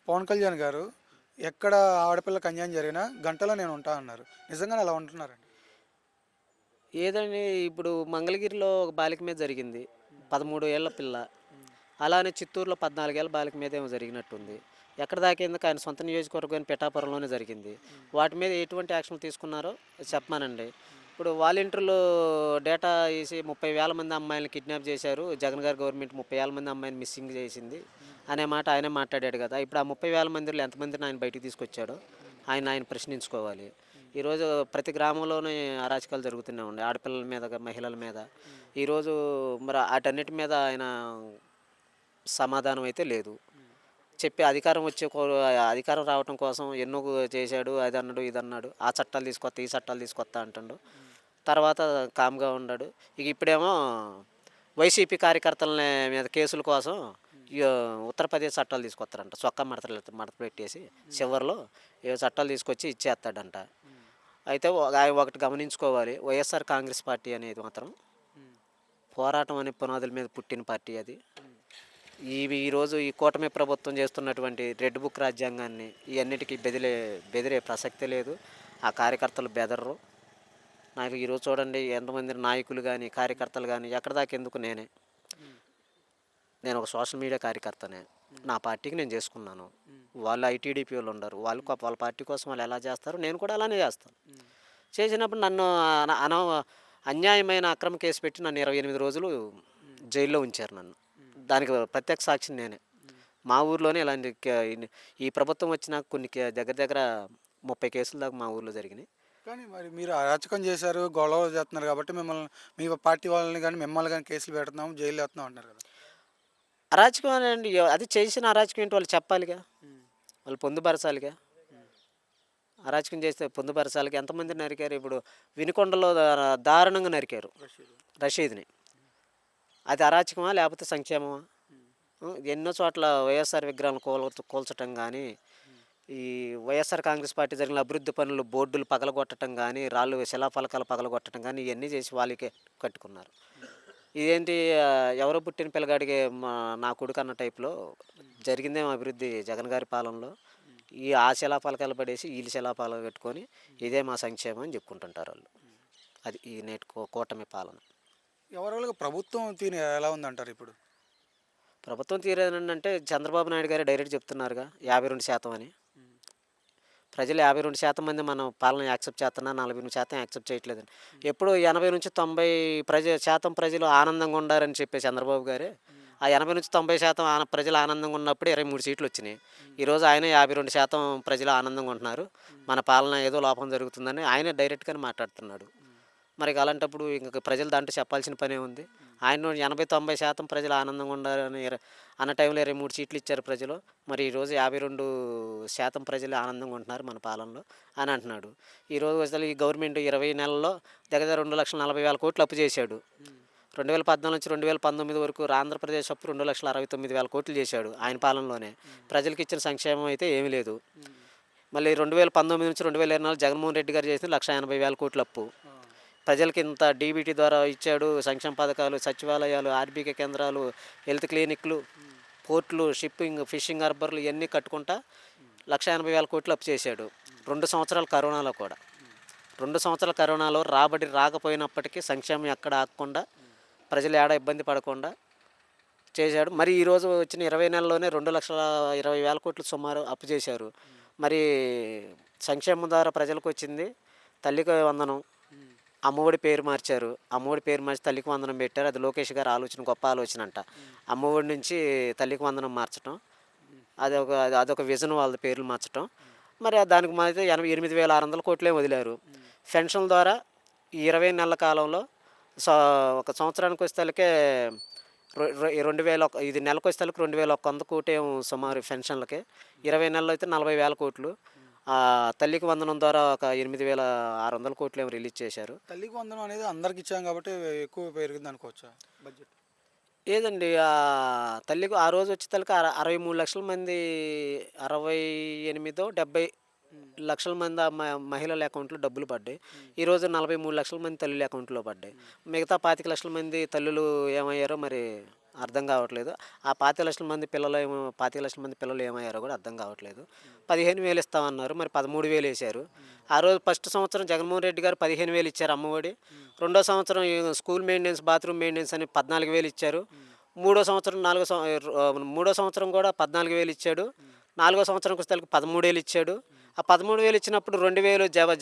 పవన్ కళ్యాణ్ గారు ఎక్కడ ఆడపిల్లకి అన్యాయం జరిగినా గంటలో నేను ఉంటా అన్నారు. నిజంగానే అలా ఉంటున్నారండి? ఏదండి ఇప్పుడు మంగళగిరిలో ఒక బాలిక మీద జరిగింది. 13 ఏళ్ల పిల్ల. అలానే చిత్తూరులో 14 ఏళ్ల బాలిక మీద ఏమో జరిగినట్టుంది. ఎక్కడ దాకా ఎందుకు ఆయన సొంత నియోజకవర్గం పిఠాపురంలోనే జరిగింది. వాటి మీద ఎటువంటి యాక్షన్ తీసుకున్నారో చెప్పమానండి. ఇప్పుడు వాలంటీర్లు డేటా వేసి 30,000 మంది అమ్మాయిలను కిడ్నాప్ చేశారు. జగన్ గారి గవర్నమెంట్ 30,000 మంది అమ్మాయిని మిస్సింగ్ చేసింది అనే మాట ఆయనే మాట్లాడాడు కదా. ఇప్పుడు ఆ 30,000 మందిలో ఎంతమందిని ఆయన బయటికి తీసుకొచ్చాడో ఆయన ప్రశ్నించుకోవాలి. ఈరోజు ప్రతి గ్రామంలోనే అరాచకాలు జరుగుతూనే ఉన్నాయి ఆడపిల్లల మీద మహిళల మీద. ఈరోజు మరి వాటన్నిటి మీద ఆయన సమాధానం అయితే లేదు. చెప్పి అధికారం అధికారం రావటం కోసం ఎన్నో చేశాడు, అది అన్నాడు ఇది అన్నాడు, ఆ చట్టాలు తీసుకొస్తా ఈ చట్టాలు తీసుకొస్తా అంటాడు. తర్వాత కామ్గా ఉన్నాడు. ఇప్పుడేమో వైసీపీ కార్యకర్తల మీద కేసుల కోసం ఈ ఉత్తరప్రదేశ్ చట్టాలు తీసుకొస్తారంట. చొక్కా మడత పెట్టేసి చివరిలో ఏ చట్టాలు తీసుకొచ్చి ఇచ్చేస్తాడంట. అయితే ఒకటి గమనించుకోవాలి, వైఎస్ఆర్ కాంగ్రెస్ పార్టీ అనేది మాత్రం పోరాటం అనే పునాదుల మీద పుట్టిన పార్టీ అది. ఈరోజు ఈ కూటమి ప్రభుత్వం చేస్తున్నటువంటి రెడ్ బుక్ రాజ్యాంగాన్ని ఇవన్నిటికీ బెదిరే ప్రసక్తే లేదు. ఆ కార్యకర్తలు బెదర్రు. నాకు ఈరోజు చూడండి ఎంతమంది నాయకులు కానీ కార్యకర్తలు కానీ ఎక్కడ దాకా ఎందుకు నేను ఒక సోషల్ మీడియా కార్యకర్తనే. నా పార్టీకి నేను చేసుకున్నాను. వాళ్ళు ఐటీడీపీ వాళ్ళు ఉండరు. వాళ్ళ పార్టీ కోసం వాళ్ళు ఎలా చేస్తారు, నేను కూడా అలానే చేస్తాను. చేసినప్పుడు నన్ను అన్యాయమైన అక్రమ కేసు పెట్టి నన్ను 28 రోజులు జైల్లో ఉంచారు నన్ను. దానికి ప్రత్యక్ష సాక్షి నేనే. మా ఊర్లోనే ఇలాంటి ఈ ప్రభుత్వం వచ్చిన కొన్ని దగ్గర దగ్గర 30 కేసుల దాకా మా ఊర్లో జరిగినాయి. కానీ మరి మీరు అరాచకం చేశారు, గొడవ చేస్తున్నారు కాబట్టి మీ పార్టీ వాళ్ళని కానీ మిమ్మల్ని కానీ కేసులు పెడుతున్నాము, జైలు వేస్తున్నాం అంటున్నారు కదా. అరాచకం అండి, అది చేసిన అరాచకం ఏంటి వాళ్ళు చెప్పాలిగా, వాళ్ళు పొందుపరచాలిగా. అరాచకం చేస్తే పొందుపరచాలిగా. ఎంతమంది నరికారు? ఇప్పుడు వినుకొండలో దారుణంగా నరికారు రషీద్ని. అది అరాచకమా లేకపోతే సంక్షేమమా? ఎన్నో చోట్ల వైఎస్ఆర్ విగ్రహాలను కూల్చటం కానీ, ఈ వైఎస్ఆర్ కాంగ్రెస్ పార్టీ జరిగిన అభివృద్ధి పనులు బోర్డులు పగలగొట్టడం కానీ, రాళ్ళు శిలాఫలకాలు పగలగొట్టడం కానీ ఇవన్నీ చేసి వాళ్ళకే కట్టుకున్నారు. ఇదేంటి ఎవరో పుట్టిన పిల్లగాడికి నా కొడుకు అన్న టైప్లో జరిగిందేమో అభివృద్ధి జగన్ గారి పాలనలో. ఆ శిలాఫలకాలు పడేసి వీళ్ళు శిలాఫలకాలు కట్టుకొని ఇదే మా సంక్షేమం అని చెప్పుకుంటుంటారు వాళ్ళు. అది ఈ నేటి కూటమి పాలన. ఎవరెవరికి ప్రభుత్వం తీరు ఎలా ఉందంటారు ఇప్పుడు? ప్రభుత్వం తీరేనంటే చంద్రబాబు నాయుడు గారే డైరెక్ట్ చెప్తున్నారుగా 52% అని. ప్రజలు 52% మంది మనం పాలన యాక్సెప్ట్ చేస్తున్నా, 48% యాక్సెప్ట్ చేయట్లేదని. ఎప్పుడు 80-90% ప్రజలు ఆనందంగా ఉండారని చెప్పే చంద్రబాబు గారే ఆ 80-90% ప్రజలు ఆనందంగా ఉన్నప్పుడు 23 సీట్లు వచ్చినాయి. ఈరోజు ఆయన 52% ప్రజలు ఆనందంగా ఉంటున్నారు, మన పాలన ఏదో లోపం జరుగుతుందని ఆయన డైరెక్ట్గానే మాట్లాడుతున్నాడు. మరి అలాంటప్పుడు ఇంక ప్రజలు దాంట్లో చెప్పాల్సిన పనే ఉంది. ఆయన 80-90% ప్రజలు ఆనందంగా ఉండాలని అన్న టైంలో 23 సీట్లు ఇచ్చారు ప్రజలు. మరి ఈరోజు 52% ప్రజలు ఆనందంగా ఉంటున్నారు మన పాలనలో అని అంటున్నాడు. ఈరోజు అసలు ఈ గవర్నమెంట్ 20 నెలల్లో దగ్గర 2,40,000 కోట్లు అప్పు చేశాడు. 2014 నుంచి 2019 వరకు ఆంధ్రప్రదేశ్ అప్పు 2,69,000 కోట్లు చేశాడు ఆయన పాలనలోనే. ప్రజలకు ఇచ్చిన సంక్షేమం అయితే ఏమీ లేదు. మళ్ళీ 2019 నుంచి 2024 జగన్మోహన్ రెడ్డి గారు చేసిన 1,80,000 కోట్ల అప్పు. ప్రజలకి ఇంత డీబీటీ ద్వారా ఇచ్చాడు. సంక్షేమ పథకాలు, సచివాలయాలు, ఆర్బీకే కేంద్రాలు, హెల్త్ క్లినిక్లు, పోర్టులు, షిప్పింగ్, ఫిషింగ్ హార్బర్లు ఇవన్నీ కట్టుకుంటా 1,80,000 కోట్లు అప్పు చేశాడు. 2 సంవత్సరాల కరోనాలో కూడా. 2 సంవత్సరాల కరోనాలో రాబడి రాకపోయినప్పటికీ సంక్షేమం ఎక్కడ ఆగకుండా, ప్రజలు ఏడా ఇబ్బంది పడకుండా చేశాడు. మరి ఈరోజు వచ్చిన 20 నెలల్లోనే 2,20,000 కోట్లు సుమారు అప్పు చేశారు. మరి సంక్షేమం ద్వారా ప్రజలకు వచ్చింది తల్లికి వందనం, అమ్మఒడి పేరు మార్చారు. అమ్మఒడి పేరు మార్చి తల్లికి వందనం పెట్టారు. అది లోకేష్ గారి ఆలోచన, గొప్ప ఆలోచన అంట. అమ్మఒడి నుంచి తల్లికి వందనం మార్చడం, అదొక విజన్, వాళ్ళ పేర్లు మార్చడం. మరి దానికి మాత్రం 8,600 కోట్లే వదిలారు. పెన్షన్ల ద్వారా ఈ 20 నెలల కాలంలో ఒక సంవత్సరానికి వచ్చేసరికి 2,000, ఇది నెలకు వచ్చేసరికి 2,100 కోటి సుమారు పెన్షన్లకి. 20 నెలలు అయితే 40,000 కోట్లు. తల్లికి వందనం ద్వారా ఒక 8,600 కోట్లు ఏమో రిలీజ్ చేశారు. తల్లికి వందనం అనేది అందరికి ఇచ్చాం కాబట్టి ఎక్కువ పెరిగింది అనుకోవచ్చా బడ్జెట్? ఏదండి తల్లికి ఆ రోజు వచ్చేసరికి 63 లక్షల మంది, 68-70 లక్షల మంది మహిళల అకౌంట్లో డబ్బులు పడ్డాయి. ఈరోజు 43 లక్షల మంది తల్లుల అకౌంట్లో పడ్డాయి. మిగతా 25 లక్షల మంది తల్లులు ఏమయ్యారో మరి అర్థం కావట్లేదు. ఆ 25,00,000 మంది పిల్లలు 25,00,000 మంది పిల్లలు ఏమయ్యారో కూడా అర్థం కావట్లేదు. 15,000 ఇస్తామన్నారు, మరి 13,000 వేశారు. ఆ రోజు ఫస్ట్ సంవత్సరం జగన్మోహన్ రెడ్డి గారు 15,000 ఇచ్చారు అమ్మఒడి. రెండో సంవత్సరం ఈ స్కూల్ మెయింటెనెన్స్, బాత్రూమ్ మెయింటెనెన్స్ అని 14,000 ఇచ్చారు. మూడో సంవత్సరం కూడా 14,000 ఇచ్చాడు. నాలుగో సంవత్సరంకి వచ్చేసరికి 13,000 ఇచ్చాడు. ఆ 13,000 ఇచ్చినప్పుడు 2,000 జగన్